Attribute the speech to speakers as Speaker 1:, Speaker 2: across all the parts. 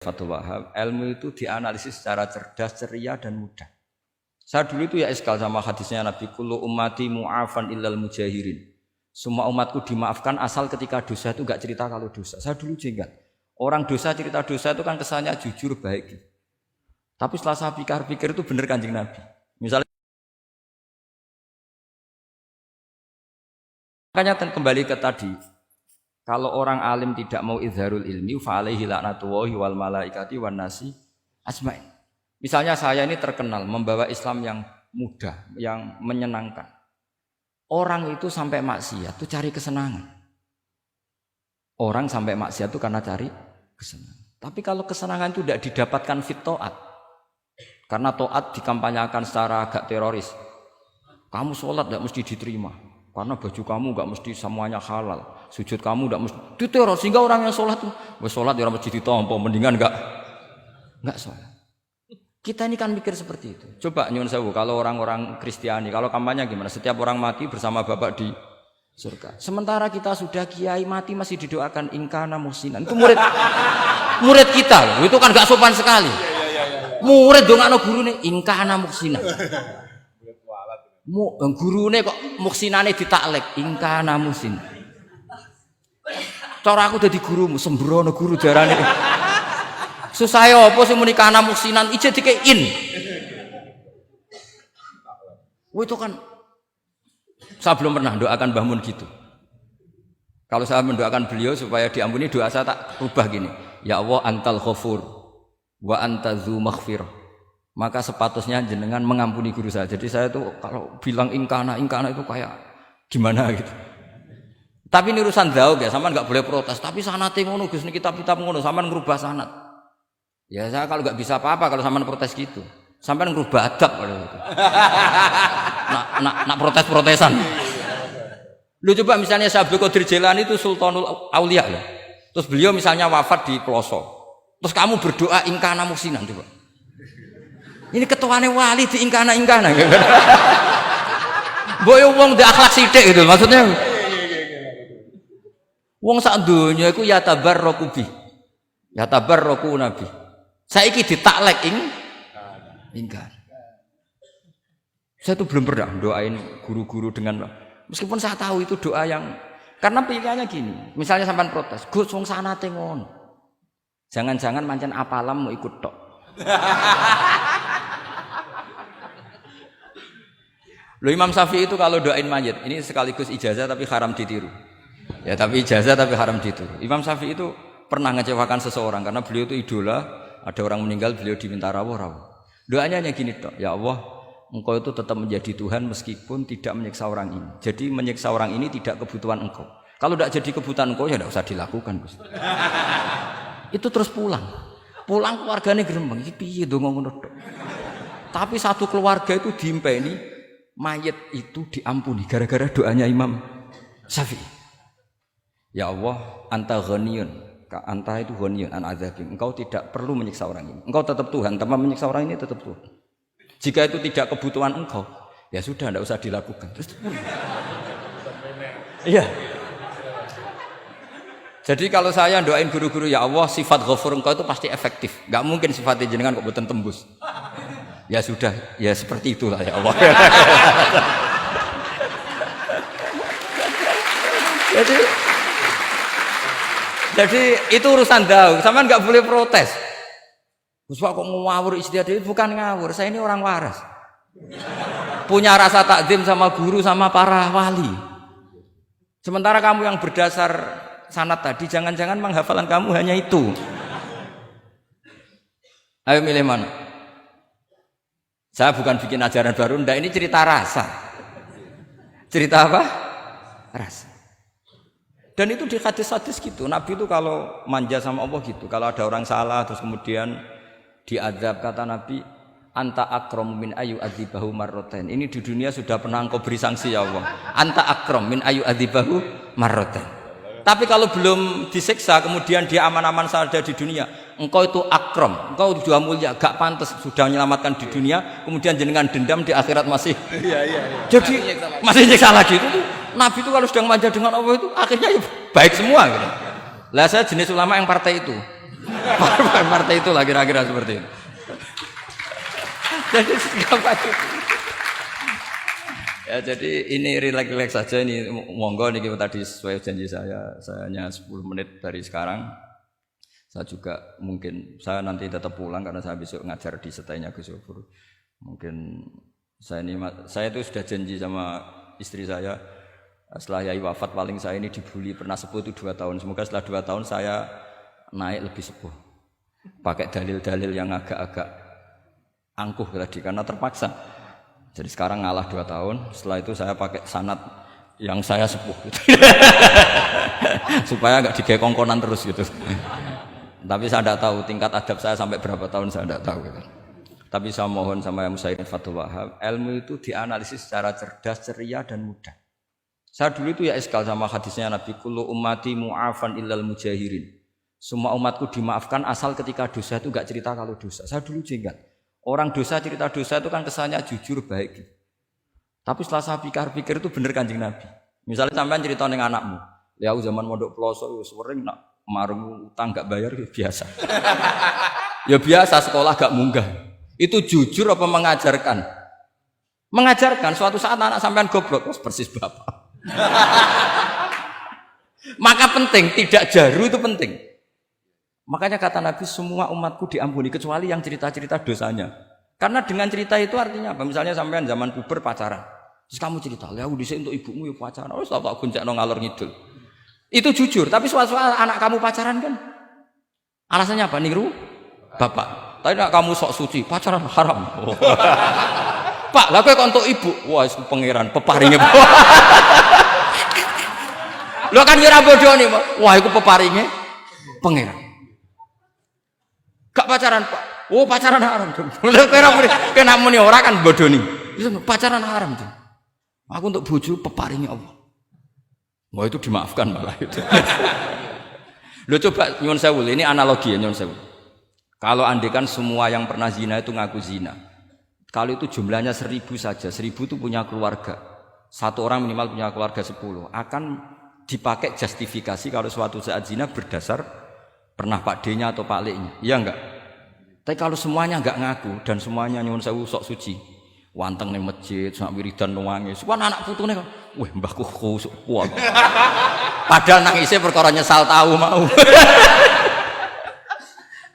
Speaker 1: Fathul Wahab, ilmu itu dianalisis secara cerdas, ceria dan mudah. Saya dulu itu ya iskal sama hadisnya Nabi, kullu ummati mu'afan illal mujahirin. Semua umatku dimaafkan asal ketika dosa itu enggak cerita kalau dosa. Saya dulu jenggat. Orang dosa cerita dosa itu kan kesannya jujur baik. Tapi setelah saya pikir-pikir itu benar Kanjeng Nabi. Misalnya makanya kembali ke tadi. Kalau orang alim tidak mau izharul ilmi fa alaihi laknatullahi wal malaikati wan nasi ajmain. Misalnya saya ini terkenal membawa Islam yang mudah, yang menyenangkan. Orang itu sampai maksiat itu cari kesenangan. Orang sampai maksiat itu karena cari kesenangan. Tapi kalau kesenangan itu tidak didapatkan fit taat. Karena taat dikampanyakan secara agak teroris. Kamu sholat tidak mesti diterima. Karena baju kamu enggak mesti semuanya halal, sujud kamu enggak mesti diteror, sehingga orang yang sholat tuh, sholat ya orang mesti ditompo, mendingan enggak sholat. Kita ini kan mikir seperti itu. Coba nyuwun sewu, kalau orang-orang Kristiani, kalau kampanye gimana? Setiap orang mati bersama Bapak di surga. Sementara kita sudah kiai mati masih didoakan ingkana musinan. Itu murid kita loh. Itu kan enggak sopan sekali. Murid dongakno gurune ingkana musinan. Gurune kok muksinane ditaklek ingkana musin. Cara aku dadi gurumu sembrono guru darane. Susah ya apa sing muni kana muksinan ije dikein. Itu kan saya belum pernah doakan Mbah Mun gitu. Kalau saya mendoakan beliau supaya diampuni, doa saya tak rubah gini. Ya Allah antal ghafur wa anta dzu maghfirah. Maka sepatutnya jenengan mengampuni guru saya. Jadi saya tuh kalau bilang ingkana itu kayak gimana gitu. Tapi ini urusan zauk ya, sampean enggak boleh protes. Tapi sanate ngono Gus, niki kitab ngono, sampean ngrubah sanad. Ya saya kalau enggak bisa apa-apa kalau sampean protes gitu. Sampean ngrubah adab kalau gitu. Nak protes-protesan. Lu coba misalnya Syekh Abdul Qadir Jailani itu Sultanul Aulia ya. Terus beliau misalnya wafat di Ploso. Terus kamu berdoa ingkana musinan coba. Ini ketuane wali di ingkana. Boyo wong ndek akhlak sithik gitu maksudnya. Wong sak donya iku ya tabarraku bi. Ya tabarraku nabi. Saiki ditaklek ingkar. Saya tuh belum pernah doain guru-guru dengan meskipun saya tahu itu doa yang karena pilihannya gini. Misalnya sampean protes, Gus wong sanate ngono. Jangan-jangan mancen apalam mau ikut tok. Loh Imam Syafi'i itu kalau doain mayit, ini sekaligus ijazah tapi haram ditiru. Ya tapi ijazah tapi haram ditiru. Imam Syafi'i itu pernah ngecewakan seseorang karena beliau itu idola, ada orang meninggal beliau diminta rawuh. Doanya hanya gini toh, ya Allah, Engkau itu tetap menjadi Tuhan meskipun tidak menyiksa orang ini. Jadi menyiksa orang ini tidak kebutuhan Engkau. Kalau tidak jadi kebutuhan Engkau ya tidak usah dilakukan, Gus. Itu terus pulang keluarganya gerembeng, iki piye ndonga ngono tok. Tapi satu keluarga itu diimpeni mayit itu diampuni gara-gara doanya Imam Syafi'i. Ya Allah, anta ghaniyun, anta itu ghaniyun an adzabim. Engkau tidak perlu menyiksa orang ini. Engkau tetap Tuhan, tanpa menyiksa orang ini tetap Tuhan. Jika itu tidak kebutuhan engkau, ya sudah tidak usah dilakukan. Terus iya. Jadi kalau saya doain guru-guru ya Allah sifat ghafur engkau itu pasti efektif. Enggak mungkin sifatnya jenengan kok boten tembus. Ya sudah, ya seperti itulah ya Allah. Jadi itu urusan daun, sama nggak boleh protes. Gus Pak kok ngawur istiadat itu bukan ngawur, saya ini orang waras. Punya rasa takzim sama guru sama para wali. Sementara kamu yang berdasar sanad tadi, jangan-jangan menghafalan kamu hanya itu. Ayo milih mana? Saya bukan bikin ajaran baru, ndak, ini cerita rasa. Cerita apa? Rasa. Dan itu di hadis-hadis gitu. Nabi itu kalau manja sama Allah gitu. Kalau ada orang salah terus kemudian diazab, kata Nabi, anta akram min ayu adzibahu marrotain. Ini di dunia sudah pernah engkau beri sanksi ya Allah. Anta akram min ayu adzibahu marrotain. Tapi kalau belum disiksa kemudian dia aman-aman saja di dunia, engkau itu akram, engkau sudah mulia, gak pantas sudah menyelamatkan di dunia, kemudian jenengan dendam di akhirat masih. Jadi masih nyiksa lagi. Itu Nabi itu kalau sedang manja dengan Allah itu akhirnya ya baik semua gitu. Lah saya jenis ulama yang partai itu. Partai itulah kira-kira seperti itu. Jadi gampang. Ya jadi ini relax saja ini monggo niki tadi sesuai janji saya hanya 10 menit dari sekarang. Saya juga mungkin saya nanti tetap pulang karena saya besok ngajar di setainya Gus Yofur. Mungkin saya itu sudah janji sama istri saya setelah Yai wafat paling saya ini dibully pernah sepuh itu 2 tahun. Semoga setelah 2 tahun saya naik lebih sepuh. Pakai dalil-dalil yang agak-agak angkuh tadi karena terpaksa. Jadi sekarang ngalah 2 tahun, setelah itu saya pakai sanad yang saya sepuh gitu. Supaya enggak digekongkonan terus gitu. Tapi saya tidak tahu tingkat adab saya sampai berapa tahun saya tidak tahu gitu. Tapi saya mohon sama yang Musayyid Fathul Wahab, ilmu itu dianalisis secara cerdas, ceria dan mudah. Saya dulu itu ya iskal sama hadisnya Nabi kullu ummati mu'afan illal mujahirin. Semua umatku dimaafkan asal ketika dosa itu enggak cerita kalau dosa. Saya dulu jenggat. Orang dosa cerita dosa itu kan kesannya jujur baik gitu. Tapi setelah saya pikir-pikir itu bener Kanjeng Nabi. Misalnya sampean cerita ning anakmu, ya zaman mondok Ploso wis sering nak marung utang enggak bayar ya biasa. Ya biasa sekolah gak munggah. Itu jujur apa mengajarkan? Mengajarkan suatu saat anak sampean goblok persis bapak. Maka penting tidak jaru itu penting. Makanya kata Nabi semua umatku diampuni kecuali yang cerita-cerita dosanya. Karena dengan cerita itu artinya apa? Misalnya sampean zaman puber pacaran. Terus kamu cerita, "Ya dhisik untuk ibumu ya pacaran." Wis tak goncekno ngalor ngidul. Itu jujur, tapi suatu anak kamu pacaran kan alasannya apa? Niru bapak. Tapi nak kamu sok suci, pacaran haram. Oh. Pak, lah kowe kok untuk ibu? Wah, itu pangeran peparinge. Lo kan ngira bodoni, wah itu peparinge pangeran. Gak pacaran, Pak. Oh, pacaran haram. Kena muni ora kan bodoni. Pacaran haram tuh. Aku untuk bojo peparinge Allah. Wah, itu dimaafkan malah itu. Lo coba nyuwun sewu, ini analogi ya nyuwun sewu. Kalau andekan semua yang pernah zina itu ngaku zina. Kalau itu jumlahnya 1000 saja, 1000 itu punya keluarga. Satu orang minimal punya keluarga 10. Akan dipakai justifikasi kalau suatu saat zina berdasar pernah Pak D-nya atau Pak L-nya. Iya enggak? Tapi kalau semuanya enggak ngaku dan semuanya nyuwun sewu sok suci. Wanteng ning masjid, sak wiridan nuwangi. Suwan anak putune kok, "Wah, mbahku khusuk kuat." Padahal nangisnya perkara nyesal tahu mau.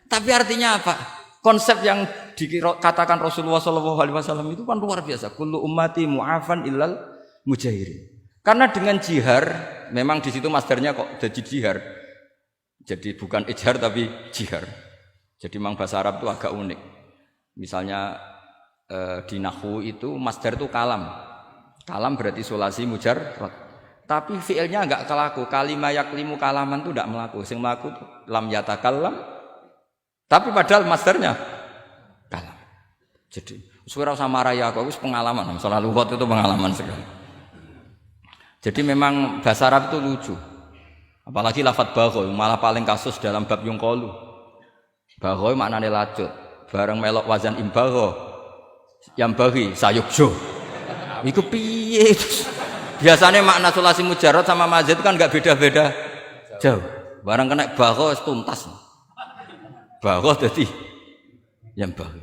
Speaker 1: Tapi artinya apa? Konsep yang dikatakan Rasulullah SAW itu kan luar biasa. Kullu ummati mu'afan illal mujahirin. Karena dengan jihar, memang di situ masdarnya kok jadi jihar. Jadi bukan ijhar tapi jihar. Jadi memang bahasa Arab itu agak unik. Misalnya di nahwu itu masdar itu kalam. Kalam berarti sulasi mujarrad. Tapi fiilnya enggak kelaku. Kalimah yaklimu kalaman itu enggak melaku. Sing melaku itu lam yatakallam. Tapi padahal masdarnya kalam. Jadi suara sama raya kok wis pengalaman. Masalah lughat itu pengalaman sekali. Jadi memang bahasa Arab itu lucu. Apalagi lafadz bagho malah paling kasus dalam bab yungqalu. Bagho maknane lacut. Bareng melok wazan imbagho. Yang bagi sayukjo. Iku piye? Biasanya makna sulasi mujarrad sama mazid kan enggak beda-beda jauh. Barang kena bagho tuntas. Bagho dadi yang bagi.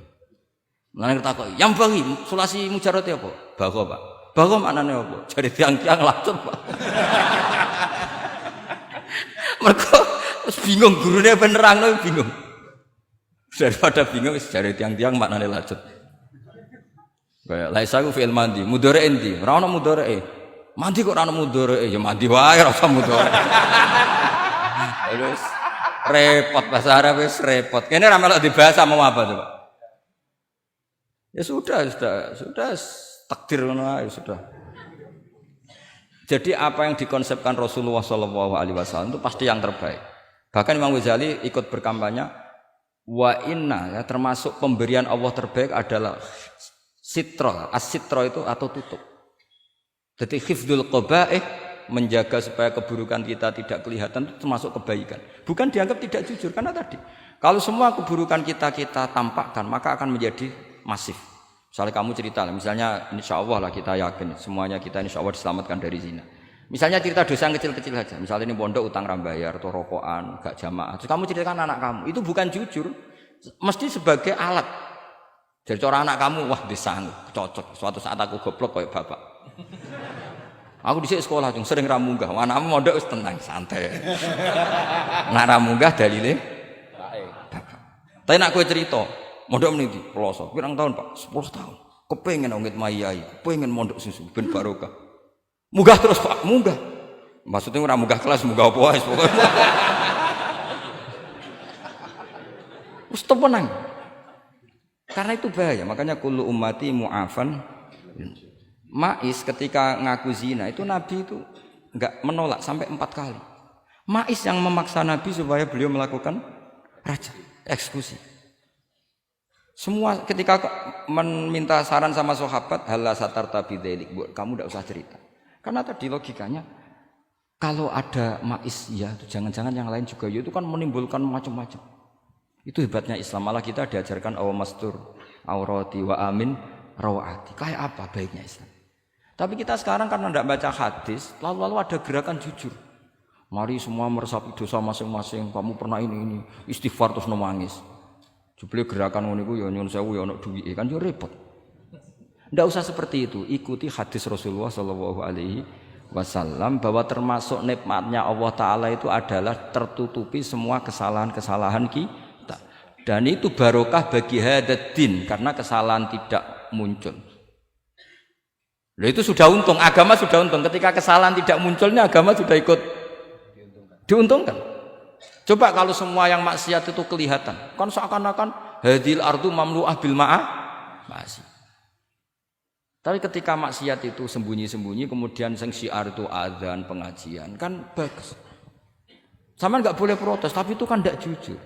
Speaker 1: Lan takok, yang bagi sulasi mujarrad apa? Bagho, Pak. Bagho maknane apa? Jare tiang-tiang lacut, Pak. Mergo wis bingung gurune ben nerangno bingung. Daripada bingung wis jare tiang-tiang maknane lacut. Kayak laisa ku fi'il mandi, mudhari endi? Ora ono mudhari. Mandi kok ora ono mudhari? Ya mandi wae ora usah mudhari. Terus repot bahasa Arab wis repot. Kene ora melok dibahas mau apa coba? Ya sudah takdir ngono ae sudah. Jadi apa yang dikonsepkan Rasulullah SAW itu pasti yang terbaik. Bahkan Imam Ghazali ikut berkampanye wa inna ya, termasuk pemberian Allah terbaik adalah sitra, as-sitra itu atau tutup. Jadi hifdzul qaba'ih menjaga supaya keburukan kita tidak kelihatan itu termasuk kebaikan. Bukan dianggap tidak jujur karena tadi kalau semua keburukan kita tampakkan maka akan menjadi masif. Misalnya kamu cerita, misalnya insya Allah lah kita yakin semuanya kita insya Allah diselamatkan dari zina. Misalnya cerita dosa yang kecil-kecil saja. Misalnya ini pondok utang rambayar atau rokokan, gak jamaah. Terus kamu ceritakan anak kamu, itu bukan jujur. Mesti sebagai alat. Jadi cara anak kamu, wah disanggup, cocok. Suatu saat aku goblok kayak bapak. Aku di sekolah cung sering ramunggah. Anakmu mondok wis tenang, santai. Nak ramunggah dalile bapak. Tapi nak kowe cerita, mondok meniti pelosok. Pirang tahun, Pak? 10 tahun. Kepengen ngit mayai, kepengen mondok susu ben barokah. Munggah terus, Pak, munggah. Maksudnya ora munggah kelas, munggah apa wae pokoke. Wis tenang. Karena itu bahaya, makanya kullu ummati mu'afan. Ma'is ketika ngaku zina itu Nabi itu enggak menolak sampai 4 kali. Ma'is yang memaksa Nabi supaya beliau melakukan raja, eksekusi. Semua ketika meminta saran sama sahabat, halla satarta bidzalik, kamu enggak usah cerita. Karena tadi logikanya kalau ada Ma'is ya, jangan-jangan yang lain juga ya, itu kan menimbulkan macam-macam. Itu hebatnya Islam, malah kita diajarkan awamastur aurati wa amin rawati. Kayak apa baiknya Islam? Tapi kita sekarang karena tidak baca hadis, lalu ada gerakan jujur. Mari semua meresapi dosa masing-masing. Kamu pernah ini istighfar terus nangis. Jebule gerakan ngono iku ya nyun sewu ya ono duwike kan yo repot. Tidak usah seperti itu. Ikuti hadis Rasulullah Shallallahu Alaihi Wasallam bahwa termasuk nikmatnya Allah Taala itu adalah tertutupi semua kesalahan-kesalahan kita. Dan itu barokah bagi hadaddin karena kesalahan tidak muncul. Loh itu sudah untung, agama sudah untung. Ketika kesalahan tidak munculnya agama sudah ikut diuntungkan. Coba kalau semua yang maksiat itu kelihatan, kan seakan-akan hadil ardu mamlu'ah bil masih. Tapi ketika maksiat itu sembunyi-sembunyi, kemudian sing syiar itu adzan, pengajian, kan bagus. Sama nggak boleh protes, tapi itu kan tidak jujur.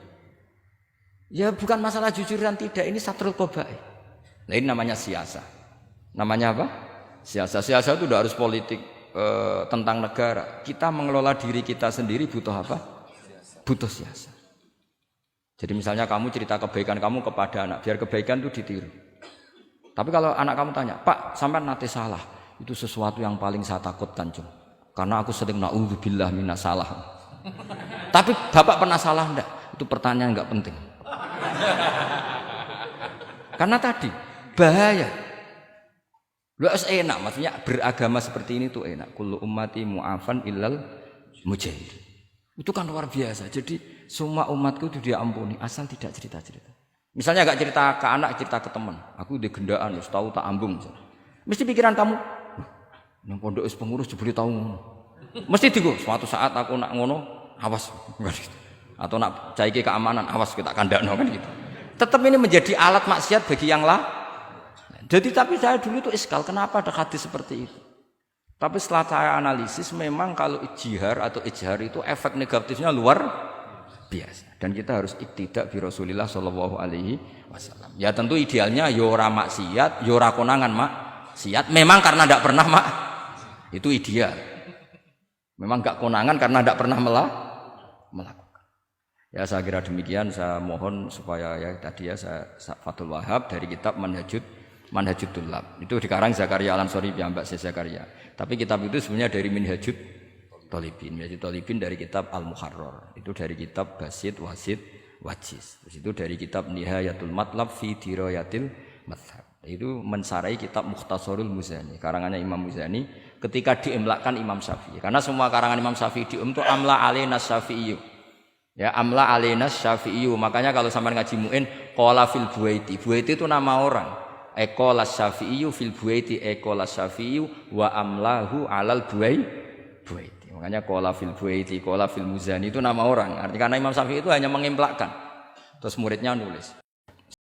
Speaker 1: Ya bukan masalah jujur dan tidak, ini satrul qabaih. Nah ini namanya siasa. Namanya apa? Siasa. Siasa itu tidak harus politik tentang negara. Kita mengelola diri kita sendiri butuh apa? Butuh siasa. Jadi misalnya kamu cerita kebaikan kamu kepada anak, biar kebaikan itu ditiru. Tapi kalau anak kamu tanya, Pak, sampean nate salah, itu sesuatu yang paling saya takutkan, Cung. Karena aku sering na'udzubillah minas salah. Tapi Bapak pernah salah enggak? Itu pertanyaan enggak penting. Karena tadi bahaya. Lu enak, maksudnya beragama seperti ini tuh enak. Kullu ummati mu'afan illal mujahid. Itu kan luar biasa. Jadi semua umatku itu diampuni asal tidak cerita-cerita. Misalnya gak cerita ke anak, cerita ke teman. Aku di gendaan, tahu tak ambung. Mesti pikiran kamu, nang pondok is pengurus jebule tahu ngono. Mesti digo, suatu saat aku nak ngono, awas. Atau nak caiki keamanan, awas kita kandakno kan gitu. Tetap ini menjadi alat maksiat bagi yang lain. Jadi tapi saya dulu itu iskal, kenapa ada hadis seperti itu? Tapi setelah saya analisis, memang kalau ijtihar atau ijhar itu efek negatifnya luar biasa. Dan kita harus iktidak bi Rasulillah Shallallahu Alaihi Wasallam. Ya tentu idealnya yora maksiat, yora konangan maksiat. Memang karena tidak pernah itu ideal. Memang gak konangan karena tidak pernah melakukan. Ya saya kira demikian, saya mohon supaya ya tadi ya saya Fathul Wahab dari kitab Manhajut Tullab. Itu dikarang Zakaria Al-Ansori piyambak Zakaria. Tapi kitab itu sebenarnya dari Minhajut Thalibin. Minhajut Thalibin dari kitab Al-Muharrar. Itu dari kitab Basit, Wasit, Wajiz. Terus itu dari kitab Nihayatul Matlab fi Dirayatil Madhab. Itu mensarai kitab Mukhtasarul Muzani, karangannya Imam Muzani ketika diimlakkan Imam Syafi'i. Karena semua karangan Imam Syafi'i itu amla alaina Syafi'i. Ya amla alaina Syafi'i. Makanya kalau sampean ngaji muin qala fil buaiti. Buaiti itu nama orang. Qala Syafi'i fil buaiti qala Syafi'i wa amlahu alal buaiti. Makanya qala fil buaiti qala fil Muzani itu nama orang. Artinya karena Imam Syafi'i itu hanya mengimlakkan. Terus muridnya nulis.